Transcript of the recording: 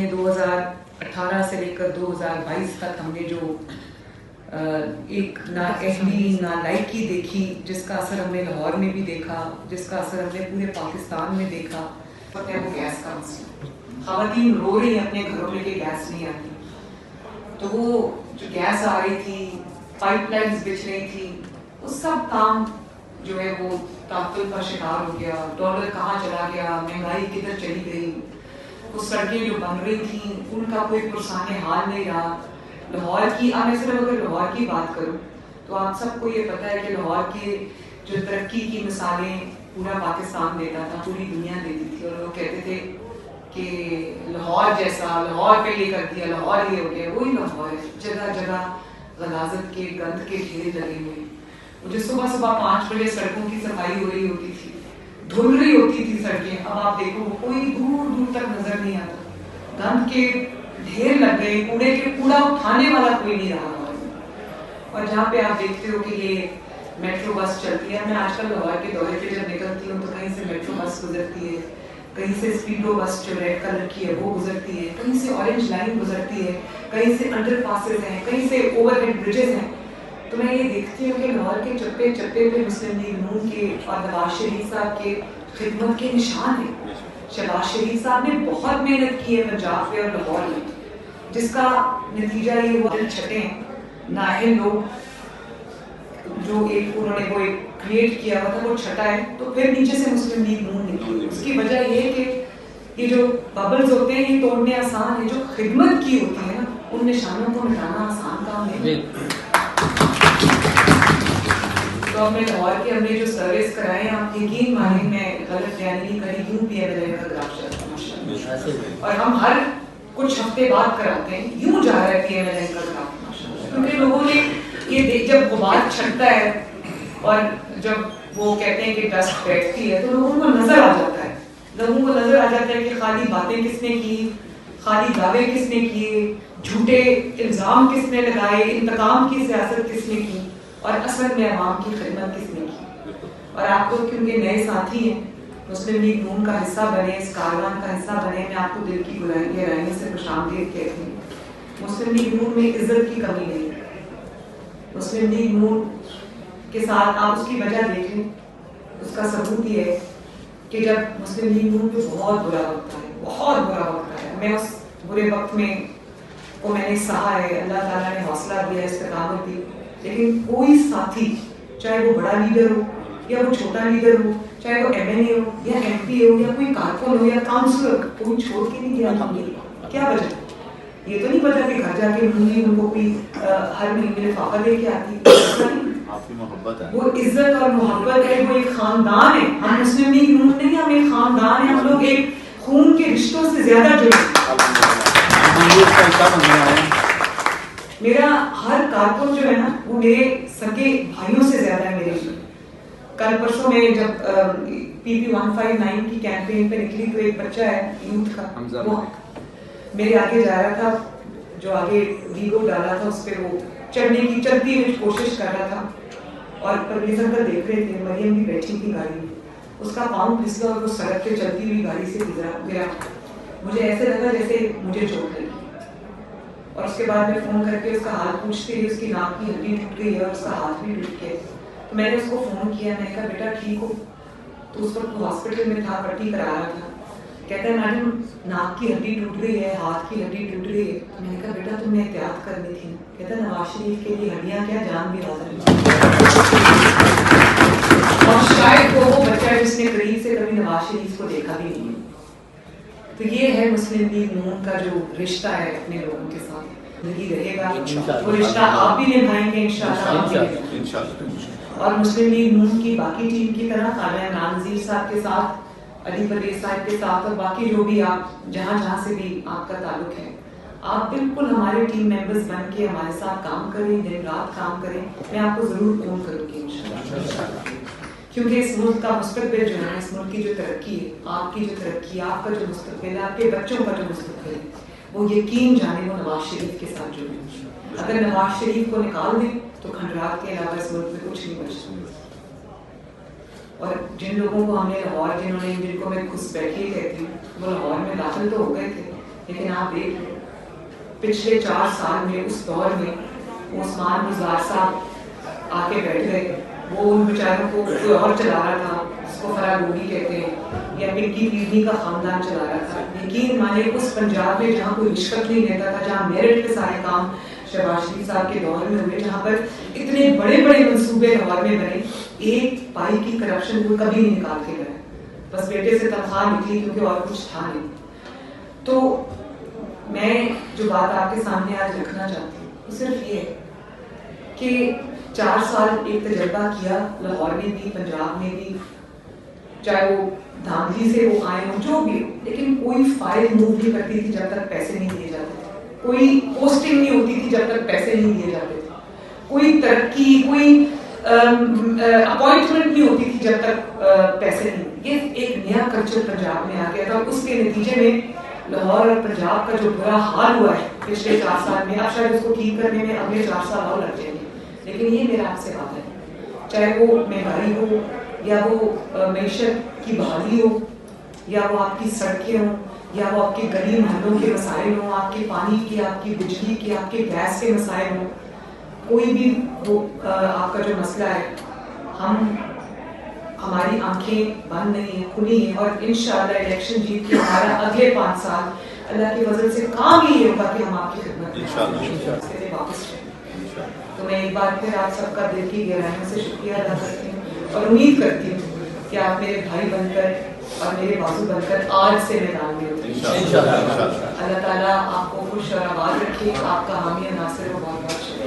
نے 2018 سے لے کر 2022 تک ہم نے جو ایک نااہلی نالائکی دیکھی، جس کا اثر ہم نے لاہور میں بھی دیکھا، جس کا اثر ہم نے پورے پاکستان میں دیکھا، پتہ ہے وہ گیس کا مسئلہ. خواتین رو رہی ہیں اپنے گھروں میں کہ گیس نہیں آتی. تو وہ جو گیس آ رہی تھی، پائپ لائنز بچھ رہی تھی، وہ سب کام جو ہے وہ تعطل کا شکار ہو گیا. ڈالر کہاں چلا گیا، مہنگائی کدھر چلی گئی. وہ سڑکیں جو بن رہی تھیں ان کا کوئی پرسان حال نہیں رہا. لاہور کی میں صرف اگر لاہور کی بات کروں تو آپ سب کو یہ پتہ ہے کہ لاہور کے جو ترقی کی مثالیں پورا پاکستان دیتا تھا، پوری دنیا دیتی تھی، اور لوگ کہتے تھے کہ لاہور جیسا، لاہور پہ یہ کر دیا، لاہور یہ ہو گیا. وہی لاہور ہے، جگہ جگہ غلاظت کے گند کے ڈھیر لگے ہوئے. جو صبح صبح 5 بجے سڑکوں کی صفائی ہو رہی ہوتی تھی، دھل رہی ہوتی تھی سڑکیں، اب آپ دیکھو کوئی دور دور تک نظر نہیں آتا. گند کے ڈھیر لگ گئے، کوڑا اٹھانے والا کوئی نہیں رہا. اور جہاں پہ آپ دیکھتے ہو کہ یہ میٹرو بس چلتی ہے، میں آج کل لاہور کے دورے پہ جب نکلتی ہوں تو کہیں سے میٹرو بس گزرتی ہے، کہیں سے اسپیڈو بس جو ریڈ کلر کی ہے وہ گزرتی ہے، کہیں سے اورنج لائن گزرتی ہے، کہیں سے انڈر پاسز ہیں، کہیں سے اوور ہیڈ برجز ہیں. تو میں یہ دیکھتی ہوں کہ لاہور کے چپے چپے پہ مسلم لیگ نون کے اور نواز شریف صاحب کے خدمت کے نشان ہیں. شہباز شریف صاحب نے بہت محنت کی ہے پنجاب پہ اور لاہور میں، جس کا نتیجہ یہ ہوا دل چھٹے ہیں. نااہل لوگ جو ایک انہوں نے وہ ایک کریٹ کیا ہوا تھا وہ چھٹا ہے، تو پھر نیچے سے مسلم لیگ نون نکلی. اس کی وجہ یہ ہے کہ یہ جو ببلز ہوتے ہیں یہ توڑنے آسان ہے، جو خدمت کی ہوتی ہے نا ان نشانوں کو مٹانا آسان کام نہیں. تو ہم نے لاہور کے ہم نے جو سروس کرائے ہیں، آپ یقین مانیں میں غلط بیانی نہیں کری، یوں پی ایم ایل اے کا گراف. اور ہم ہر کچھ ہفتے بعد کراتے ہیں، یوں جا رہا ہے پی ایم ایل اے کا گراف، کیونکہ لوگوں نے یہ جب غبار چھٹتا ہے اور جب وہ کہتے ہیں کہ ڈسٹ بیٹھتی ہے تو لوگوں کو نظر آ جاتا ہے. لوگوں کو نظر آ جاتا ہے کہ خالی باتیں کس نے کی، خالی دعوے کس نے کیے، جھوٹے الزام کس نے لگائے، انتقام کی سیاست کس نے کی، اور اصل میں عوام کی خدمت کس نے کی. اور آپ لوگ کیونکہ نئے ساتھی ہیں، مسلم لیگ نون کا حصہ بنے، اس کاروان کا حصہ بنے، میں آپ کو دل کی گہرائیوں سے خوش آمدید کہتی ہوں. مسلم لیگ نون میں عزت کی کمی نہیں. مسلم لیگ نون کے ساتھ آپ اس کی وجہ دیکھیں، اس کا ثبوت یہ ہے کہ جب مسلم لیگ نون پہ بہت برا وقت ہے، بہت برا وقت ہے، میں اس برے وقت میں کو میں نے سہا ہے، اللہ تعالیٰ نے حوصلہ دیا، استقامت دی. لیکن کوئی ساتھی چاہے وہ بڑا لیڈر ہو یا وہ چھوٹا لیڈر ہو، چاہے وہ ایم ایل اے ہو یا ایم پی ہو یا کوئی کارکن ہو یا کاؤنسلر، کوئی چھوڑ کے نہیں گیا. کیا وجہ؟ یہ تو نہیں پتا کہ گھر جا کے ان کو کوئی ہر مہینے لفافہ دے کے آتی. وہ عزت اور محبت ہے، وہ ایک خاندان ہے. ہم مسلم لیگ نون نہیں، ہم ایک خاندان ہیں. ہم لوگ ایک خون کے رشتوں سے زیادہ جڑے. میرا ہر کارکن جو ہے نا وہ میرے سگے بھائیوں سے زیادہ ہے میرے لیے. کل پرسوں میں جب پی پی 159 کی کیمپین پہ نکلی تو ایک بچہ ہے یوتھ کا، وہ میرے آگے جا رہا تھا، جو آگے ویگو ڈالا تھا اس پہ وہ چڑھنے کی چلتی ہوئی کوشش کر رہا تھا، اور پرویز انکل دیکھ رہے تھے، مریم بھی بیٹھی تھی گاڑی میں. اس کا پاؤں پھسلا اور وہ سڑک پہ چلتی ہوئی گاڑی سے گرا. مجھے ایسے لگا جیسے مجھے چوٹ لگی. اور اس کے بعد میں فون کر کے اس کا حال پوچھتے ہوئے، اس کی ناک کی ہڈی ٹوٹ گئی ہے اور اس کا ہاتھ بھی ٹوٹ گیا. تو میں نے اس کو فون کیا، میں نے کہا بیٹا ٹھیک ہو؟ تو اس وقت وہ ہاسپٹل میں تھا، پٹی کرا رہا تھا. کہتا ہے میڈم ناک کی ہڈی ٹوٹ گئی ہے، ہاتھ کی ہڈی ٹوٹ گئی ہے. میں نے کہا بیٹا تم نے احتیاط کرنی تھی. کہتا ہے نواز شریف کے لیے ہڈیاں کیا، جان بھی حاضر نہیں. اور شاید وہ بچہ جس نے قریب سے کبھی نواز شریف کو دیکھا بھی نہیں. تو یہ ہے مسلم لیگ نون کا جو رشتہ ہے اپنے لوگوں کے ساتھ، زندگی رہے گا. وہ رشتہ آپ بھی نبھائیں گے انشاءاللہ. اور مسلم لیگ نون کی باقی ٹیم کی طرح خالہ عمران نذیر صاحب کے ساتھ، علی پرویز صاحب کے ساتھ، اور باقی جو بھی آپ جہاں جہاں سے بھی آپ کا تعلق ہے، آپ بالکل ہمارے ٹیم ممبرز بن کے ہمارے ساتھ کام کریں، دن رات کام کریں. میں آپ کو ضرور فون کروں گی انشاءاللہ. کیونکہ اس ملک کا مستقبل جو ہے، اس ملک کی جو ترقی ہے، آپ کی جو ترقی، آپ کا جو مستقبل ہے، آپ کے بچوں کا جو مستقبل ہے، وہ یقین جانے وہ نواز شریف کے ساتھ جڑے. اگر نواز شریف کو نکال دیں تو کھنڈرات کے علاوہ اس ملک میں کچھ نہیں بچتا. اور جن لوگوں کو ہم نے لاہور، جن کو میں گھس بیٹھے کہتی ہوں، وہ لاہور میں داخل تو ہو گئے تھے لیکن آپ دیکھ لیں پچھلے 4 سال میں اس دور میں عثمان گزار صاحب آ کے بیٹھ گئے، وہ ان بیچاروں کو کوئی اور چلا رہا تھا جس کو فراگوگی کہتے ہیں، یا پنکی پیڑھی کا خاندان چلا رہا تھا. یقین مانے اس پنجاب میں جہاں کوئی رشوت نہیں لیتا تھا، جہاں میرٹ کے سارے کام شہباز شریف صاحب کے دور میں ہوئے، جہاں پر اتنے بڑے بڑے منصوبے لاہور میں بنے، ایک پائی کی کرپشن وہ کبھی نہیں نکال کے گئے. بس بیٹے سے تنخواہ نکلی کیونکہ اور کچھ تھا نہیں. تو میں جو بات آپ کے سامنے آج رکھنا چاہتی ہوں وہ صرف یہ ہے کہ 4 سال ایک تجربہ کیا لاہور میں بھی، پنجاب میں بھی، چاہے وہ دھاندلی سے وہ آئے ہوں جو بھی ہو، لیکن کوئی فائل موو نہیں کرتی تھی جب تک پیسے نہیں دیے جاتے تھے، کوئی پوسٹنگ نہیں ہوتی تھی جب تک پیسے نہیں دیے جاتے تھے، کوئی ترقی، کوئی اپوائنٹمنٹ نہیں ہوتی تھی جب تک پیسے نہیں. یہ ایک نیا کلچر پنجاب میں آ گیا تھا. اس کے نتیجے میں لاہور اور پنجاب کا جو برا حال ہوا ہے پچھلے 4 سال میں، اب شاید اس کو ٹھیک کرنے میں اگلے 4 سال اور لگ جائیں گے. لیکن یہ میرا آپ سے وعدہ ہے، چاہے وہ مہنگائی ہو، یا وہ معیشت کی بحالی ہو، یا وہ آپ کی سڑکیں ہوں، یا وہ آپ کے گلی محلوں کے مسائل ہوں، آپ کے پانی کی، آپ کی بجلی کے، آپ کے گیس کے مسائل ہوں، کوئی بھی وہ آپ کا جو مسئلہ ہے، ہماری آنکھیں بند نہیں ہیں، کھلی ہیں، اور انشاءاللہ الیکشن جیت کے ہمارا اگلے 5 سال اللہ کے فضل سے کام ہی ہوگا کہ ہم آپ کی خدمت میں واپس رہیں. تو میں ایک بار پھر آپ سب کا دل کی گہرائیوں سے شکریہ ادا کرتی ہوں اور امید کرتی ہوں کہ آپ میرے بھائی بن کر اور میرے بازو بن کر آج سے میدان میں ہوتے ہیں. اللہ تعالیٰ آپ کو خوش اور آباد رکھے. آپ کا حامی ناصر و بہت بہت شکریہ.